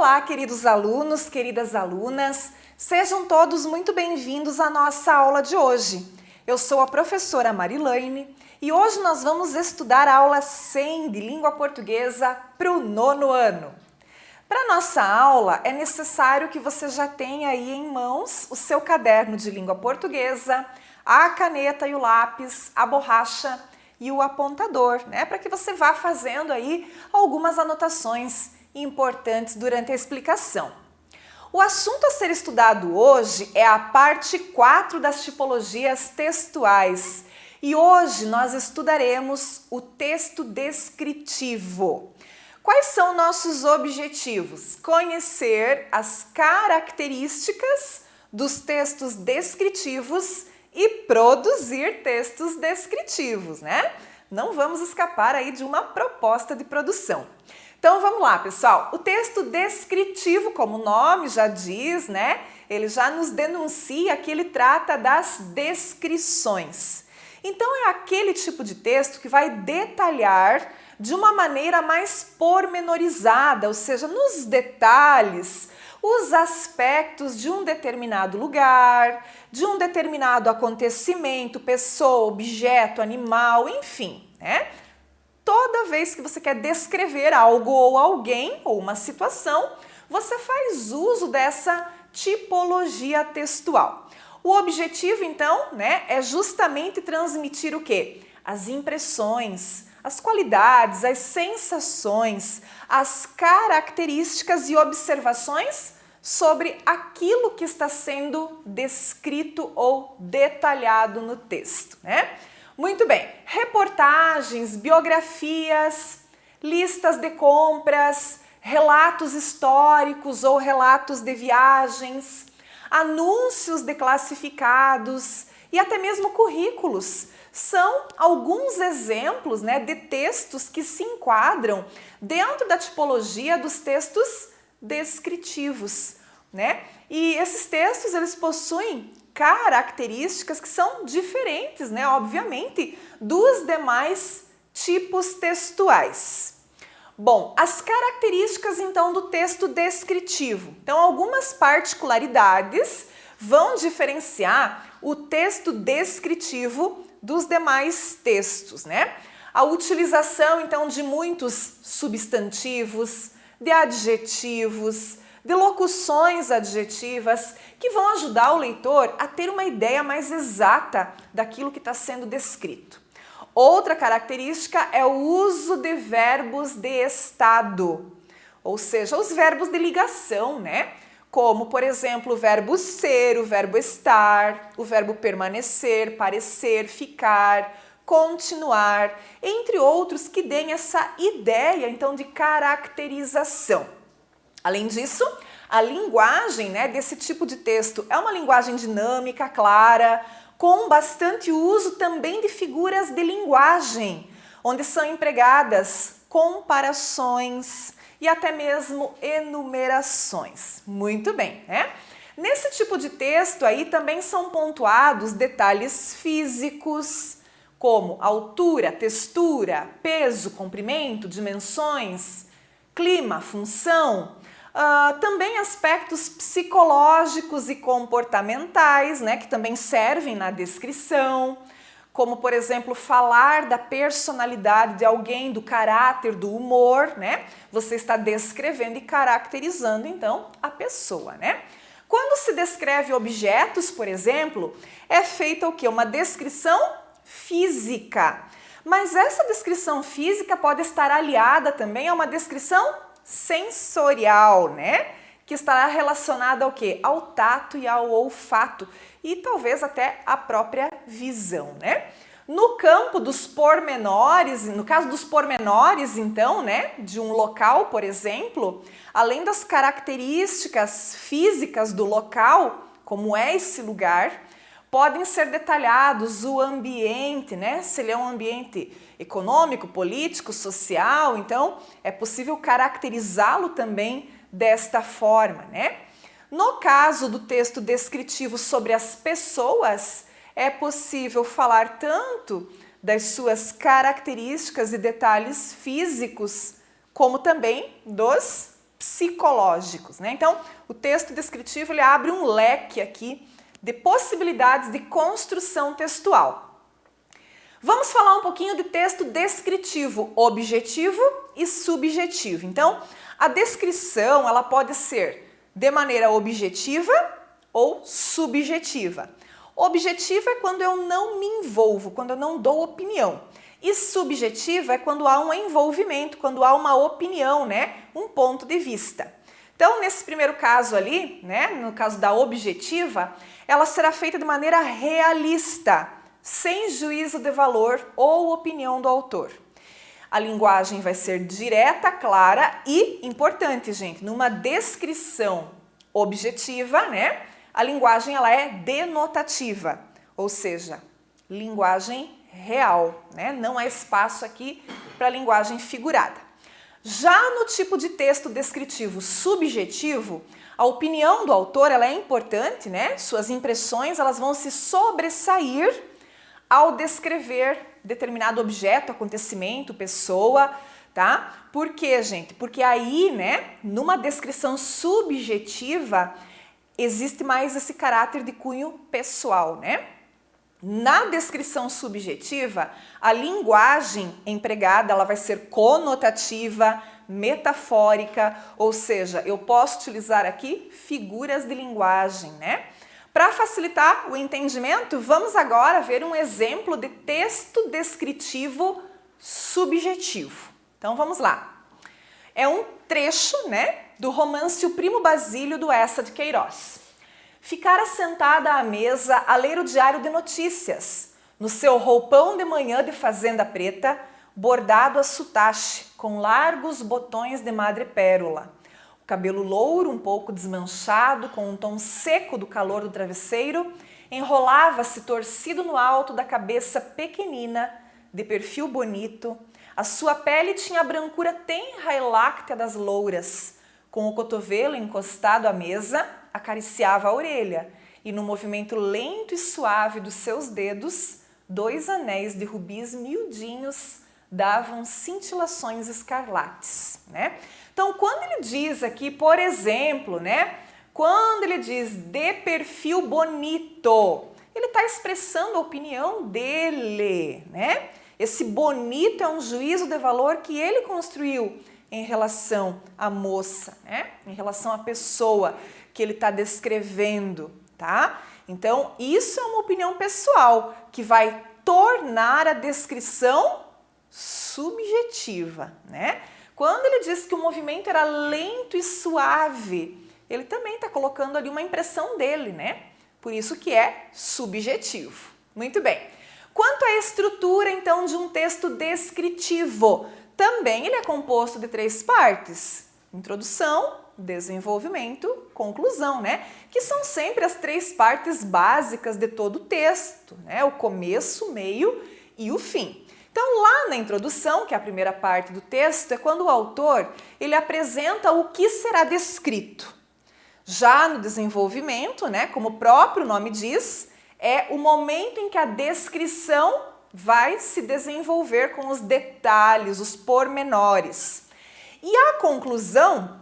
Olá, queridos alunos, queridas alunas, sejam todos muito bem-vindos à nossa aula de hoje. Eu sou a professora Marilane e hoje nós vamos estudar a aula 100 de língua portuguesa para o nono ano. Para nossa aula é necessário que você já tenha aí em mãos o seu caderno de língua portuguesa, a caneta e o lápis, a borracha e o apontador, né? Para que você vá fazendo aí algumas anotações importantes durante a explicação. O assunto a ser estudado hoje é a parte 4 das tipologias textuais e hoje nós estudaremos o texto descritivo. Quais são nossos objetivos? Conhecer as características dos textos descritivos e produzir textos descritivos, né? Não vamos escapar aí de uma proposta de produção. Então vamos lá, pessoal. O texto descritivo, como o nome já diz, né? Ele já nos denuncia que ele trata das descrições. Então é aquele tipo de texto que vai detalhar de uma maneira mais pormenorizada, ou seja, nos detalhes, os aspectos de um determinado lugar, de um determinado acontecimento, pessoa, objeto, animal, enfim, né? Toda vez que você quer descrever algo ou alguém ou uma situação, você faz uso dessa tipologia textual. O objetivo, então, né, é justamente transmitir o quê? As impressões, as qualidades, as sensações, as características e observações sobre aquilo que está sendo descrito ou detalhado no texto, né? Muito bem, reportagens, biografias, listas de compras, relatos históricos ou relatos de viagens, anúncios de classificados e até mesmo currículos. São alguns exemplos, né, de textos que se enquadram dentro da tipologia dos textos descritivos, né? E esses textos, eles possuem características que são diferentes, né, obviamente, dos demais tipos textuais. Bom, as características então do texto descritivo. Então, algumas particularidades vão diferenciar o texto descritivo dos demais textos, né? A utilização então de muitos substantivos, de adjetivos, de locuções adjetivas que vão ajudar o leitor a ter uma ideia mais exata daquilo que está sendo descrito. Outra característica é o uso de verbos de estado, ou seja, os verbos de ligação, né? Como, por exemplo, o verbo ser, o verbo estar, o verbo permanecer, parecer, ficar, continuar, entre outros que deem essa ideia, então, de caracterização. Além disso, a linguagem, né, desse tipo de texto é uma linguagem dinâmica, clara, com bastante uso também de figuras de linguagem, onde são empregadas comparações e até mesmo enumerações. Muito bem, né? Nesse tipo de texto aí também são pontuados detalhes físicos, como altura, textura, peso, comprimento, dimensões, clima, função, também aspectos psicológicos e comportamentais, né, que também servem na descrição, como, por exemplo, falar da personalidade de alguém, do caráter, do humor, né? Você está descrevendo e caracterizando, então, a pessoa, né? Quando se descreve objetos, por exemplo, é feita o quê? Uma descrição física. Mas essa descrição física pode estar aliada também a uma descrição sensorial, né? Que estará relacionada ao quê? Ao tato e ao olfato e talvez até à própria visão, né? No campo dos pormenores, no caso dos pormenores, então, né, de um local, por exemplo, além das características físicas do local, como é esse lugar, podem ser detalhados o ambiente, né? Se ele é um ambiente econômico, político, social, então é possível caracterizá-lo também desta forma, né? No caso do texto descritivo sobre as pessoas, é possível falar tanto das suas características e detalhes físicos, como também dos psicológicos, né? Então, o texto descritivo ele abre um leque aqui de possibilidades de construção textual. Vamos falar um pouquinho de texto descritivo, objetivo e subjetivo. Então, a descrição ela pode ser de maneira objetiva ou subjetiva. Objetiva é quando eu não me envolvo, quando eu não dou opinião. E subjetiva é quando há um envolvimento, quando há uma opinião, né? Um ponto de vista. Então, nesse primeiro caso ali, né? No caso da objetiva, ela será feita de maneira realista, sem juízo de valor ou opinião do autor. A linguagem vai ser direta, clara e, importante, gente, numa descrição objetiva, né? A linguagem ela é denotativa, ou seja, linguagem real, né? Não há espaço aqui para linguagem figurada. Já no tipo de texto descritivo subjetivo, a opinião do autor ela é importante, né? Suas impressões elas vão se sobressair ao descrever determinado objeto, acontecimento, pessoa, tá? Por quê, gente? Porque aí, né, numa descrição subjetiva, existe mais esse caráter de cunho pessoal, né? Na descrição subjetiva, a linguagem empregada ela vai ser conotativa, metafórica, ou seja, eu posso utilizar aqui figuras de linguagem, né? Para facilitar o entendimento, vamos agora ver um exemplo de texto descritivo subjetivo. Então vamos lá. É um trecho, né, do romance O Primo Basílio do Eça de Queiroz. Ficara sentada à mesa a ler o diário de notícias, no seu roupão de manhã de fazenda preta, bordado a soutache, com largos botões de madrepérola. O cabelo louro, um pouco desmanchado, com um tom seco do calor do travesseiro, enrolava-se torcido no alto da cabeça pequenina, de perfil bonito. A sua pele tinha a brancura tenra e láctea das louras. Com o cotovelo encostado à mesa, acariciava a orelha e, no movimento lento e suave dos seus dedos, 2 anéis de rubis miudinhos davam cintilações escarlates, né? Então, quando ele diz aqui, por exemplo, né? Quando ele diz de perfil bonito, ele está expressando a opinião dele, né? Esse bonito é um juízo de valor que ele construiu em relação à moça, né? Em relação à pessoa que ele está descrevendo, tá? Então, isso é uma opinião pessoal que vai tornar a descrição subjetiva, né? Quando ele diz que o movimento era lento e suave, ele também está colocando ali uma impressão dele, né? Por isso que é subjetivo. Muito bem. Quanto à estrutura, então, de um texto descritivo, também ele é composto de 3 partes: introdução, desenvolvimento, conclusão, né? Que são sempre as 3 partes básicas de todo o texto, né? O começo, o meio e o fim. Então, lá na introdução, que é a primeira parte do texto, é quando o autor ele apresenta o que será descrito. Já no desenvolvimento, né, como o próprio nome diz, é o momento em que a descrição vai se desenvolver com os detalhes, os pormenores. E a conclusão,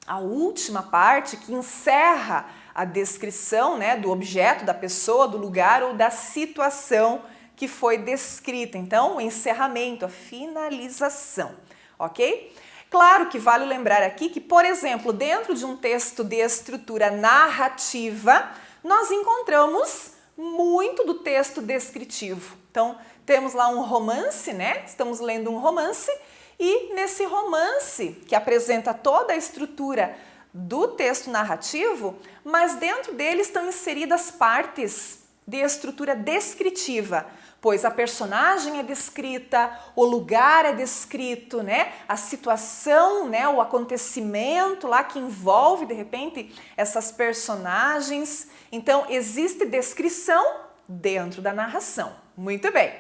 a última parte que encerra a descrição, né, do objeto, da pessoa, do lugar ou da situação que foi descrita. Então, o encerramento, a finalização, ok? Claro que vale lembrar aqui que, por exemplo, dentro de um texto de estrutura narrativa, nós encontramos muito do texto descritivo. Então, temos lá um romance, né? Estamos lendo um romance e nesse romance, que apresenta toda a estrutura do texto narrativo, mas dentro dele estão inseridas partes de estrutura descritiva, pois a personagem é descrita, o lugar é descrito, né? A situação, né? O acontecimento lá que envolve, de repente, essas personagens. Então, existe descrição dentro da narração. Muito bem.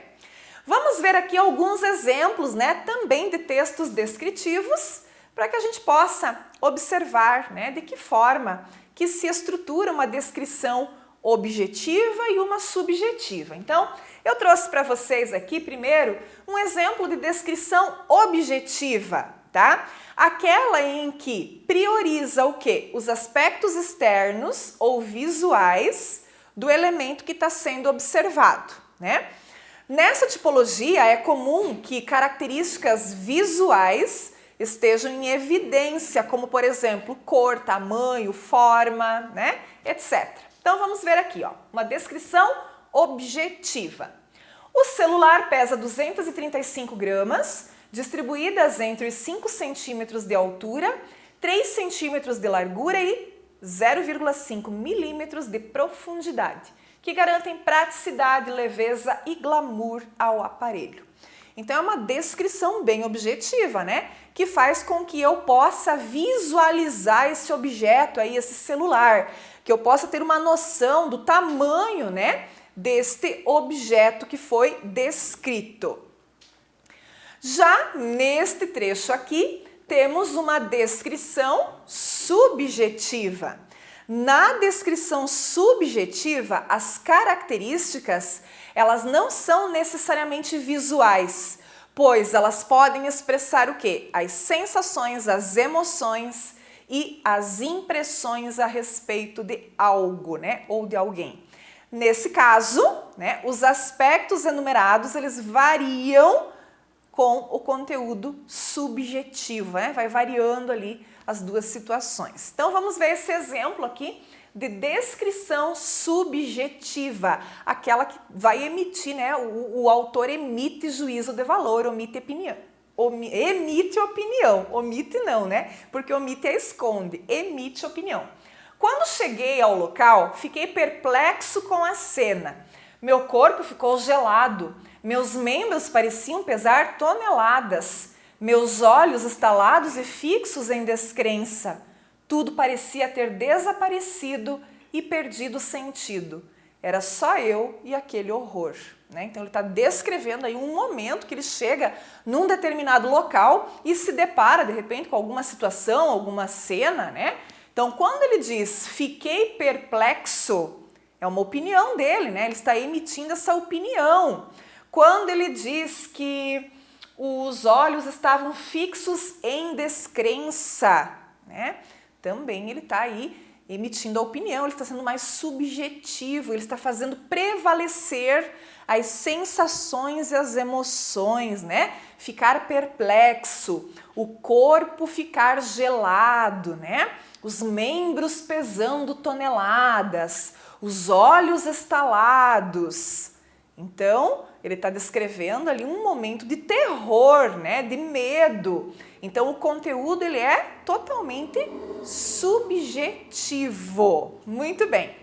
Vamos ver aqui alguns exemplos, né? Também de textos descritivos, para que a gente possa observar, né? De que forma que se estrutura uma descrição objetiva e uma subjetiva. Então, eu trouxe para vocês aqui, primeiro, um exemplo de descrição objetiva, tá? Aquela em que prioriza o quê? Os aspectos externos ou visuais do elemento que está sendo observado, né? Nessa tipologia é comum que características visuais estejam em evidência, como por exemplo, cor, tamanho, forma, né, etc. Então vamos ver aqui, ó, uma descrição objetiva. O celular pesa 235 gramas, distribuídas entre os 5 centímetros de altura, 3 centímetros de largura e 0,5 milímetros de profundidade, que garantem praticidade, leveza e glamour ao aparelho. Então é uma descrição bem objetiva, né? Que faz com que eu possa visualizar esse objeto aí, esse celular, que eu possa ter uma noção do tamanho, né, deste objeto que foi descrito. Já neste trecho aqui, temos uma descrição subjetiva. Na descrição subjetiva, as características, elas não são necessariamente visuais, pois elas podem expressar o quê? As sensações, as emoções e as impressões a respeito de algo, né, ou de alguém. Nesse caso, né, os aspectos enumerados, eles variam com o conteúdo subjetivo, né? Vai variando ali as duas situações. Então vamos ver esse exemplo aqui de descrição subjetiva, aquela que vai emitir, né? O autor emite juízo de valor, emite opinião, omite não, né? Porque omite é esconde, emite opinião. Quando cheguei ao local, fiquei perplexo com a cena. Meu corpo ficou gelado, meus membros pareciam pesar toneladas, meus olhos estalados e fixos em descrença. Tudo parecia ter desaparecido e perdido sentido. Era só eu e aquele horror, né? Então ele está descrevendo aí um momento que ele chega num determinado local e se depara de repente com alguma situação, alguma cena, né? Então quando ele diz fiquei perplexo, é uma opinião dele, né? Ele está emitindo essa opinião. Quando ele diz que os olhos estavam fixos em descrença, né? Também ele está aí emitindo a opinião, ele está sendo mais subjetivo, ele está fazendo prevalecer as sensações e as emoções, né? Ficar perplexo, o corpo ficar gelado, né? Os membros pesando toneladas, os olhos estalados. Então, ele está descrevendo ali um momento de terror, né? De medo. Então, o conteúdo ele é totalmente subjetivo. Muito bem.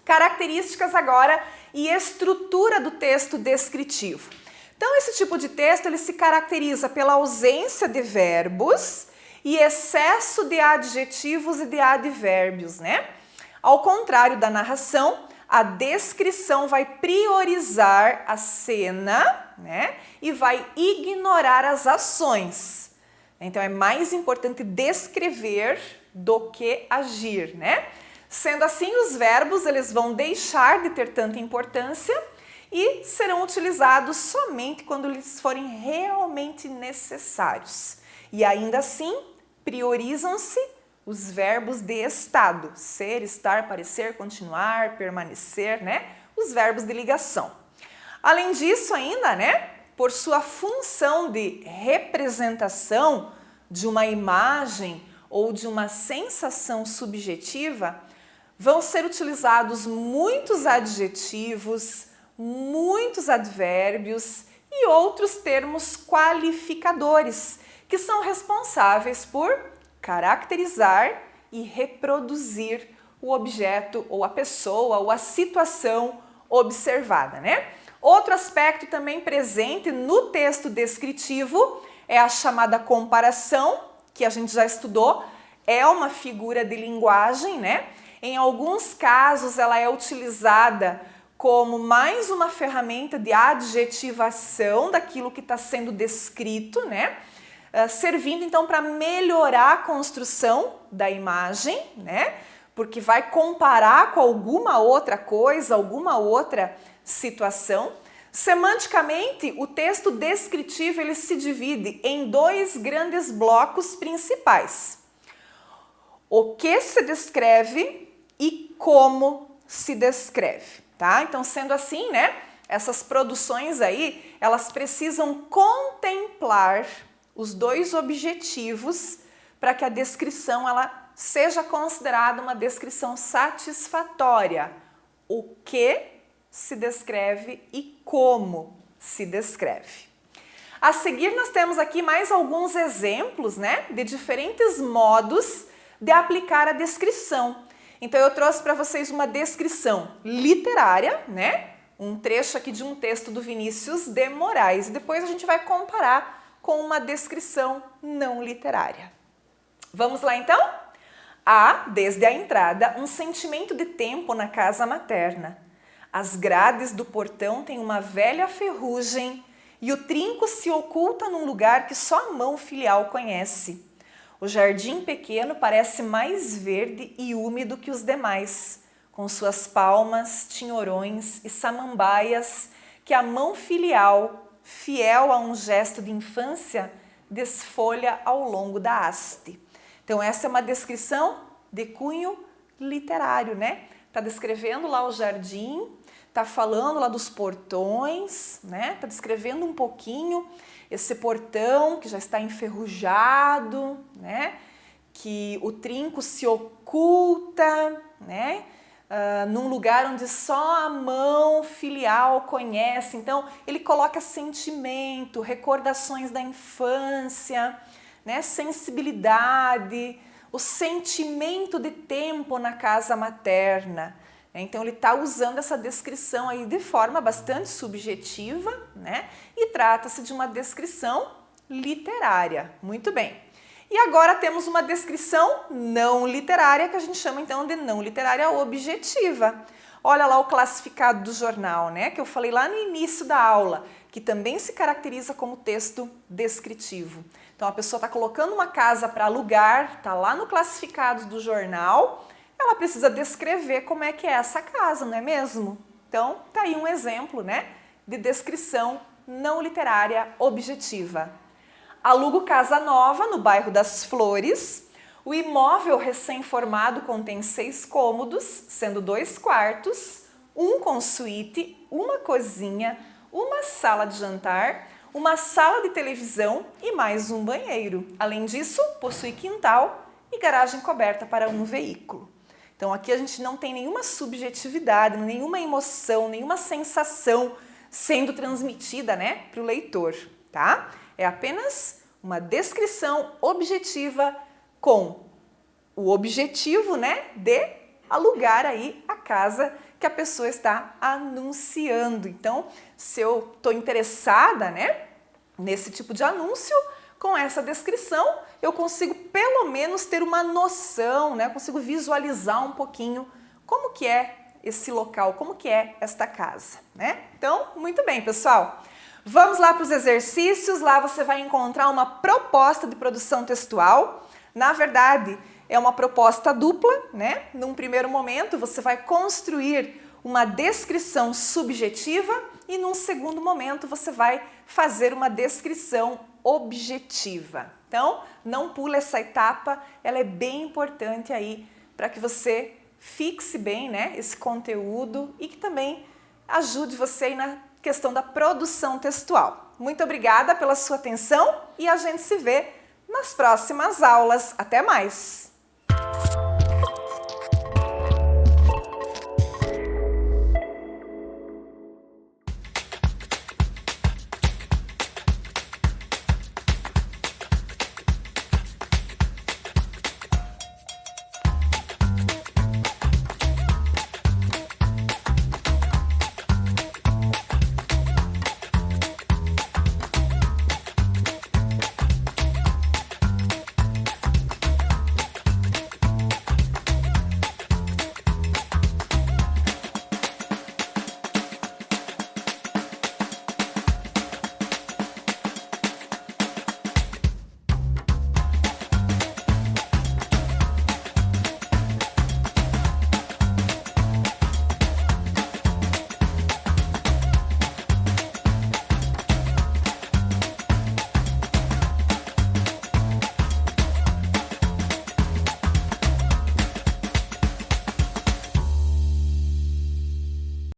Características agora e estrutura do texto descritivo. Então, esse tipo de texto ele se caracteriza pela ausência de verbos e excesso de adjetivos e de advérbios, né? Ao contrário da narração, a descrição vai priorizar a cena, né? E vai ignorar as ações. Então é mais importante descrever do que agir, né? Sendo assim, os verbos eles vão deixar de ter tanta importância e serão utilizados somente quando eles forem realmente necessários. E ainda assim, priorizam-se os verbos de estado, ser, estar, parecer, continuar, permanecer, né? Os verbos de ligação. Além disso ainda, né? Por sua função de representação de uma imagem ou de uma sensação subjetiva, vão ser utilizados muitos adjetivos, muitos advérbios e outros termos qualificadores, que são responsáveis por caracterizar e reproduzir o objeto ou a pessoa ou a situação observada, né? Outro aspecto também presente no texto descritivo é a chamada comparação, que a gente já estudou, é uma figura de linguagem, né? Em alguns casos ela é utilizada como mais uma ferramenta de adjetivação daquilo que está sendo descrito, né? Servindo então para melhorar a construção da imagem, né? Porque vai comparar com alguma outra coisa, alguma outra situação. Semanticamente, o texto descritivo ele se divide em dois grandes blocos principais. O que se descreve e como se descreve, tá? Então, sendo assim, né, essas produções aí, elas precisam contemplar os dois objetivos para que a descrição ela seja considerada uma descrição satisfatória. O que se descreve e como se descreve. A seguir, nós temos aqui mais alguns exemplos, né, de diferentes modos de aplicar a descrição. Então, eu trouxe para vocês uma descrição literária, né, um trecho aqui de um texto do Vinícius de Moraes. E depois a gente vai comparar com uma descrição não literária. Vamos lá, então? Há, desde a entrada, um sentimento de tempo na casa materna. As grades do portão têm uma velha ferrugem e o trinco se oculta num lugar que só a mão filial conhece. O jardim pequeno parece mais verde e úmido que os demais, com suas palmas, tinhorões e samambaias que a mão filial, fiel a um gesto de infância, desfolha ao longo da haste. Então essa é uma descrição de cunho literário, né? Tá descrevendo lá o jardim, tá falando lá dos portões, né? Tá descrevendo um pouquinho esse portão que já está enferrujado, né? Que o trinco se oculta, né? Num lugar onde só a mão filial conhece. Então, ele coloca sentimento, recordações da infância, né? Sensibilidade, o sentimento de tempo na casa materna. Então, ele está usando essa descrição aí de forma bastante subjetiva, né? E trata-se de uma descrição literária. Muito bem. E agora temos uma descrição não literária, que a gente chama então de não literária objetiva. Olha lá o classificado do jornal, né? Que eu falei lá no início da aula, que também se caracteriza como texto descritivo. Então, a pessoa está colocando uma casa para alugar, está lá no classificado do jornal, ela precisa descrever como é que é essa casa, não é mesmo? Então, tá aí um exemplo, né, de descrição não literária objetiva. Alugo casa nova no bairro das Flores. O imóvel recém-formado contém 6 cômodos, sendo 2 quartos, um com suíte, uma cozinha, uma sala de jantar, uma sala de televisão e mais um banheiro. Além disso, possui quintal e garagem coberta para um veículo. Então aqui a gente não tem nenhuma subjetividade, nenhuma emoção, nenhuma sensação sendo transmitida, né, para o leitor, tá? É apenas uma descrição objetiva com o objetivo, né, de alugar aí a casa que a pessoa está anunciando. Então, se eu estou interessada, né, nesse tipo de anúncio, com essa descrição, eu consigo pelo menos ter uma noção, né? Eu consigo visualizar um pouquinho como que é esse local, como que é esta casa, né? Então, muito bem, pessoal. Vamos lá para os exercícios. Lá você vai encontrar uma proposta de produção textual. Na verdade, é uma proposta dupla, né? Num primeiro momento, você vai construir uma descrição subjetiva e num segundo momento você vai fazer uma descrição objetiva. Então, não pula essa etapa, ela é bem importante aí para que você fixe bem, né, esse conteúdo e que também ajude você aí na questão da produção textual. Muito obrigada pela sua atenção e a gente se vê nas próximas aulas. Até mais!